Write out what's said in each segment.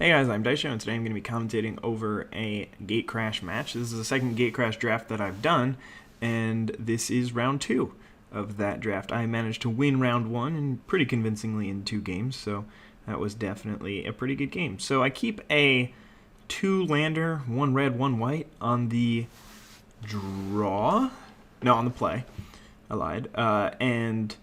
Hey guys, I'm Daisho, and today I'm going to be commentating over a gate crash match. This is the second gate crash draft that I've done, and this is round 2 of that draft. I managed to win round 1 and pretty convincingly in 2 games, so that was definitely a pretty good game. So I keep a 2-lander, 1 red, 1 white on the draw. No, on the play. I lied. And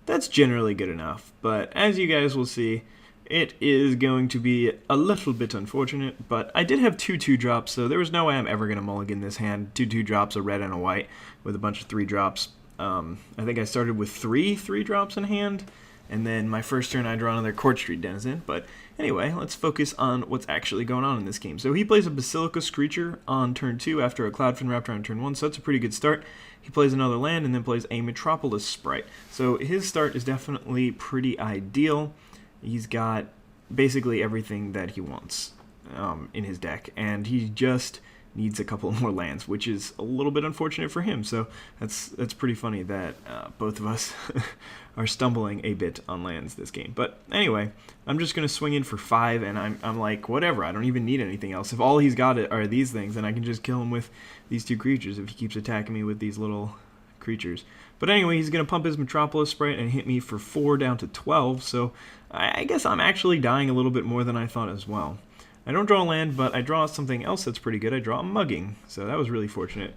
that's generally good enough, but as you guys will see, it is going to be a little bit unfortunate, but I did have 2 2-drops, so there was no way I'm ever going to mulligan this hand. 2 2-drops, a red and a white, with a bunch of 3-drops. I think I started with 3 3-drops in hand, and then my first turn I draw another Court Street Denizen. But anyway, let's focus on what's actually going on in this game. So he plays a Basilica Screecher on turn 2 after a Cloudfin Raptor on turn 1, so that's a pretty good start. He plays another land and then plays a Metropolis Sprite. So his start is definitely pretty ideal. He's got basically everything that he wants in his deck, and he just needs a couple more lands, which is a little bit unfortunate for him. So that's pretty funny that both of us are stumbling a bit on lands this game. But anyway, I'm just going to swing in for 5, and I'm like, whatever, I don't even need anything else. If all he's got are these things, then I can just kill him with these 2 creatures if he keeps attacking me with these little creatures. But anyway, he's going to pump his Metropolis Sprite and hit me for 4 down to 12, so I guess I'm actually dying a little bit more than I thought as well. I don't draw a land, but I draw something else that's pretty good. I draw a Mugging, so that was really fortunate.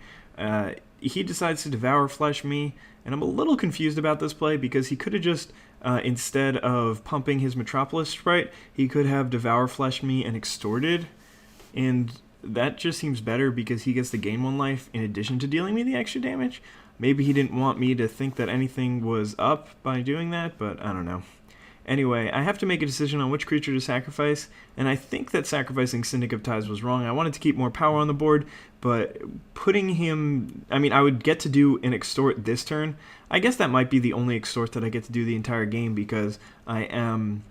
He decides to Devour Flesh me, and I'm a little confused about this play because he could have just, instead of pumping his Metropolis Sprite, he could have Devour Flesh me and Extorted, and that just seems better because he gets to gain 1 life in addition to dealing me the extra damage. Maybe he didn't want me to think that anything was up by doing that, but I don't know. Anyway, I have to make a decision on which creature to sacrifice, and I think that sacrificing Syndic of Ties was wrong. I wanted to keep more power on the board, but putting him... I mean, I would get to do an Extort this turn. I guess that might be the only Extort that I get to do the entire game because I am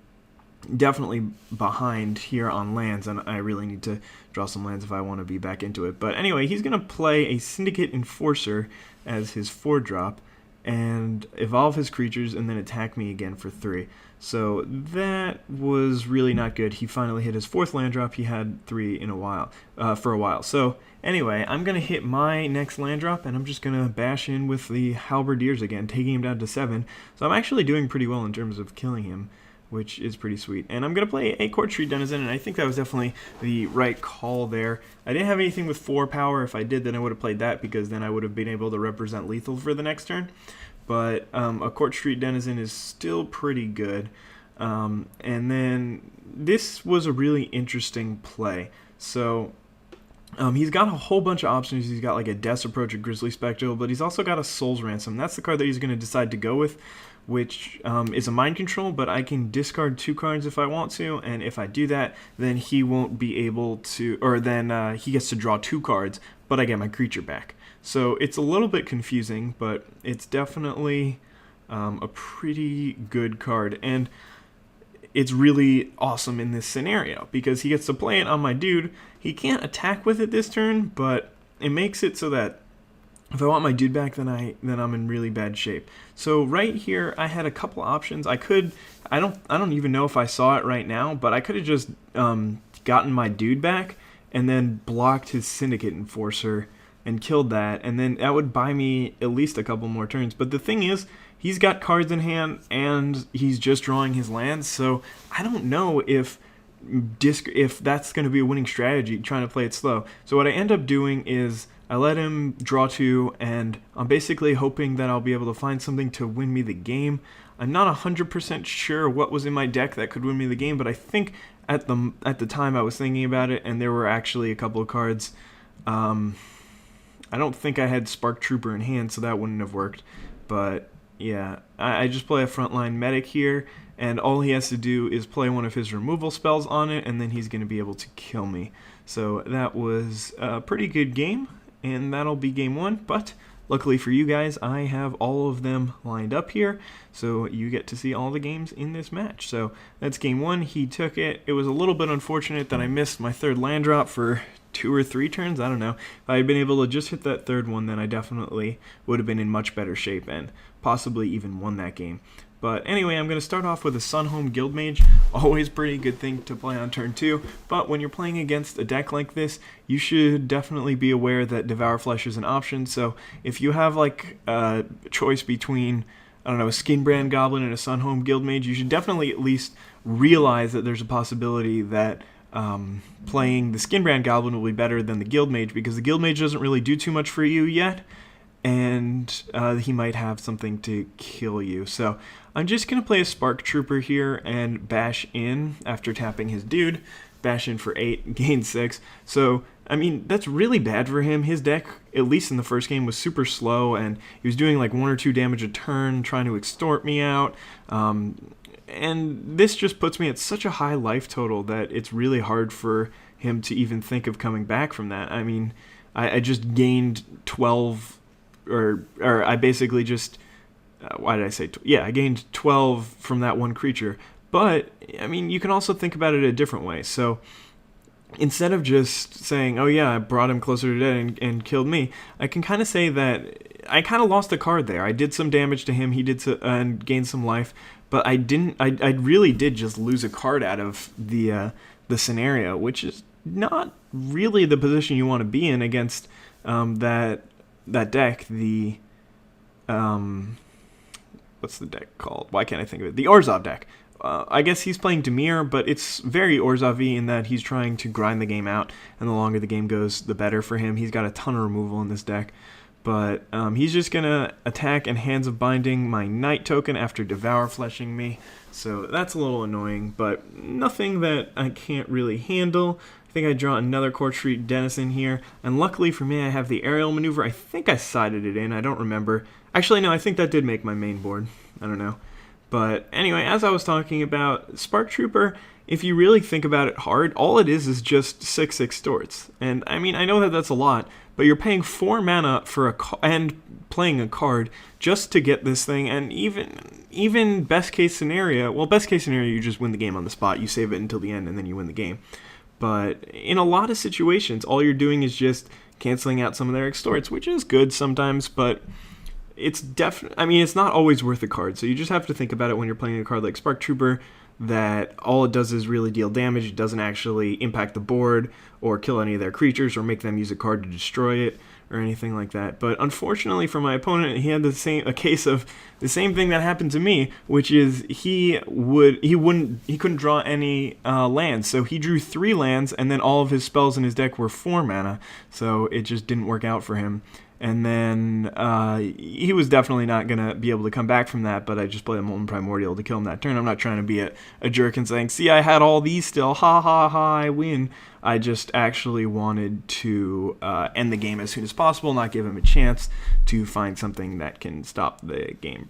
definitely behind here on lands, and I really need to draw some lands if I want to be back into it. But anyway, he's going to play a Syndicate Enforcer as his 4-drop and evolve his creatures and then attack me again for 3. So that was really not good. He finally hit his 4th land drop. He had 3 in a while, for a while. So anyway, I'm going to hit my next land drop, and I'm just going to bash in with the Halberdiers again, taking him down to 7. So I'm actually doing pretty well in terms of killing him, which is pretty sweet. And I'm going to play a Court Street Denizen, and I think that was definitely the right call there. I didn't have anything with 4 power. If I did, then I would have played that, because then I would have been able to represent lethal for the next turn. But a Court Street Denizen is still pretty good. And then this was a really interesting play. So he's got a whole bunch of options. He's got like a Death's Approach, a Grizzly Spectral, but he's also got a Soul's Ransom. That's the card that he's going to decide to go with, which is a Mind Control, but I can discard 2 cards if I want to, and if I do that, then he won't be able to, or then he gets to draw 2 cards, but I get my creature back. So it's a little bit confusing, but it's definitely a pretty good card, and it's really awesome in this scenario because he gets to play it on my dude. He can't attack with it this turn, but it makes it so that if I want my dude back, then I'm in really bad shape. So right here, I had a couple options. I don't even know if I saw it right now, but I could have just gotten my dude back and then blocked his Syndicate Enforcer and killed that, and then that would buy me at least a couple more turns. But the thing is, he's got cards in hand, and he's just drawing his lands, so I don't know if that's going to be a winning strategy, trying to play it slow. So what I end up doing is I let him draw 2, and I'm basically hoping that I'll be able to find something to win me the game. I'm not 100% sure what was in my deck that could win me the game, but I think at the time I was thinking about it, and there were actually a couple of cards. I don't think I had Spark Trooper in hand, so that wouldn't have worked. But yeah, I just play a frontline medic here, and all he has to do is play one of his removal spells on it, and then he's going to be able to kill me. So that was a pretty good game, and that'll be game 1. But luckily for you guys, I have all of them lined up here, so you get to see all the games in this match. So that's game 1. He took it. It was a little bit unfortunate that I missed my 3rd land drop for 2 or 3 turns. I don't know. If I had been able to just hit that 3rd one, then I definitely would have been in much better shape and possibly even won that game. But anyway, I'm going to start off with a Sunhome Guildmage. Always pretty good thing to play on turn 2. But when you're playing against a deck like this, you should definitely be aware that Devour Flesh is an option. So if you have like a choice between, I don't know, a Skinbrand Goblin and a Sunhome Guildmage, you should definitely at least realize that there's a possibility that playing the Skinbrand Goblin will be better than the Guildmage, because the Guildmage doesn't really do too much for you yet, and he might have something to kill you. So I'm just going to play a Spark Trooper here and bash in after tapping his dude. Bash in for 8, gain 6. So, I mean, that's really bad for him. His deck, at least in the first game, was super slow, and he was doing like 1 or 2 damage a turn, trying to extort me out. And this just puts me at such a high life total that it's really hard for him to even think of coming back from that. I mean, I just gained 12, or I basically just, why did I say, I gained 12 from that one creature. But, I mean, you can also think about it a different way. So, instead of just saying, oh yeah, I brought him closer to dead and killed me, I can kind of say that I kind of lost a card there. I did some damage to him, he did and gained some life, but I really did just lose a card out of the scenario, which is not really the position you want to be in against that deck. The what's the deck called? Why can't I think of it? The Orzhov deck. I guess he's playing Dimir, but it's very Orzhov-y in that he's trying to grind the game out, and the longer the game goes, the better for him. He's got a ton of removal in this deck, but he's just going to attack and Hands of Binding my Knight token after Devour Fleshing me, so that's a little annoying, but nothing that I can't really handle. I think I draw another Court Street Denizen here, and luckily for me I have the Aerial Maneuver. I think I sided it in, I don't remember. Actually, no, I think that did make my main board. I don't know. But anyway, as I was talking about, Spark Trooper, if you really think about it hard, all it is just 6 extorts. And I mean, I know that that's a lot, but you're paying 4 mana for and playing a card just to get this thing. And even best case scenario, well, best case scenario, you just win the game on the spot. You save it until the end and then you win the game. But in a lot of situations, all you're doing is just canceling out some of their extorts, which is good sometimes, but it's I mean, it's not always worth a card, so you just have to think about it when you're playing a card like Spark Trooper, that all it does is really deal damage. It doesn't actually impact the board or kill any of their creatures or make them use a card to destroy it or anything like that. But unfortunately for my opponent, he had a case of the same thing that happened to me, which is he couldn't draw any lands. So he drew 3 lands, and then all of his spells in his deck were 4 mana. So it just didn't work out for him. And then he was definitely not going to be able to come back from that, but I just played a Molten Primordial to kill him that turn. I'm not trying to be a jerk and saying, see, I had all these still, ha ha ha, I win. I just actually wanted to end the game as soon as possible, not give him a chance to find something that can stop the game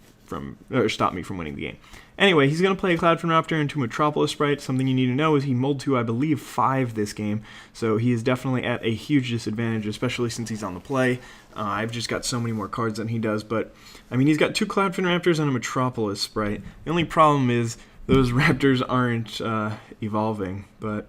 stop me from winning the game. Anyway, he's going to play a Cloudfin Raptor into Metropolis Sprite. Something you need to know is he mulled to, I believe, 5 this game, so he is definitely at a huge disadvantage, especially since he's on the play. I've just got so many more cards than he does, but, I mean, he's got 2 Cloudfin Raptors and a Metropolis Sprite. The only problem is those Raptors aren't evolving, but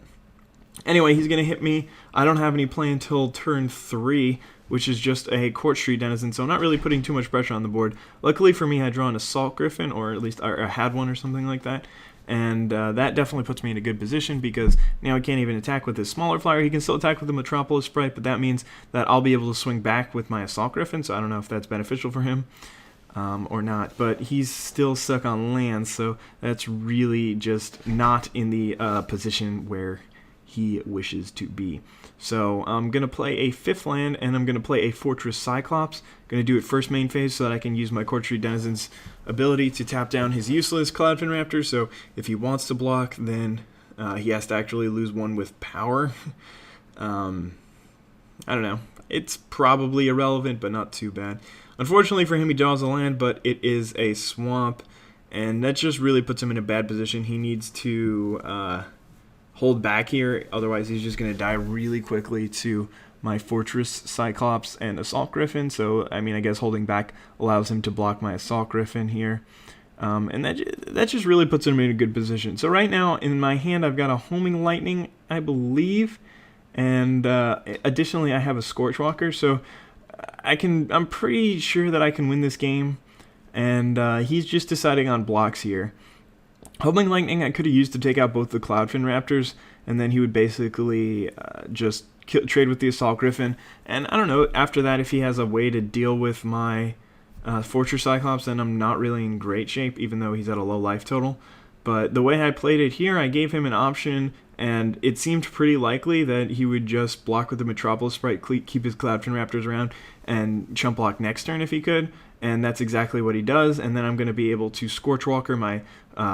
anyway, he's going to hit me. I don't have any play until turn 3, which is just a Court Street Denizen, so I'm not really putting too much pressure on the board. Luckily for me, I draw an Assault Griffin, or at least I had one or something like that, and that definitely puts me in a good position because now he can't even attack with his smaller flyer. He can still attack with the Metropolis Sprite, but that means that I'll be able to swing back with my Assault Griffin, so I don't know if that's beneficial for him or not, but he's still stuck on land, so that's really just not in the position where he wishes to be. So I'm going to play a 5th land, and I'm going to play a Fortress Cyclops. Going to do it first main phase so that I can use my Court Street Denizen's ability to tap down his useless Cloudfin Raptor, so if he wants to block, then he has to actually lose 1 with power. I don't know. It's probably irrelevant, but not too bad. Unfortunately for him, he draws a land, but it is a swamp, and that just really puts him in a bad position. He needs to hold back here, otherwise he's just going to die really quickly to my Fortress Cyclops and Assault Griffin. So, I mean, I guess holding back allows him to block my Assault Griffin here. And that just really puts him in a good position. So right now, in my hand, I've got a Homing Lightning, I believe, and additionally, I have a Scorchwalker. So I'm pretty sure that I can win this game. and he's just deciding on blocks here. Homing Lightning I could have used to take out both the Cloudfin Raptors, and then he would basically just trade with the Assault Griffin. And I don't know, after that, if he has a way to deal with my Fortress Cyclops, then I'm not really in great shape, even though he's at a low life total. But the way I played it here, I gave him an option, and it seemed pretty likely that he would just block with the Metropolis Sprite, keep his Cloudfin Raptors around, and chump block next turn if he could. And that's exactly what he does, and then I'm going to be able to Scorchwalker my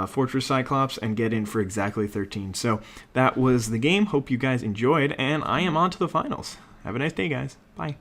Fortress Cyclops and get in for exactly 13. So that was the game. Hope you guys enjoyed, and I am on to the finals. Have a nice day, guys. Bye.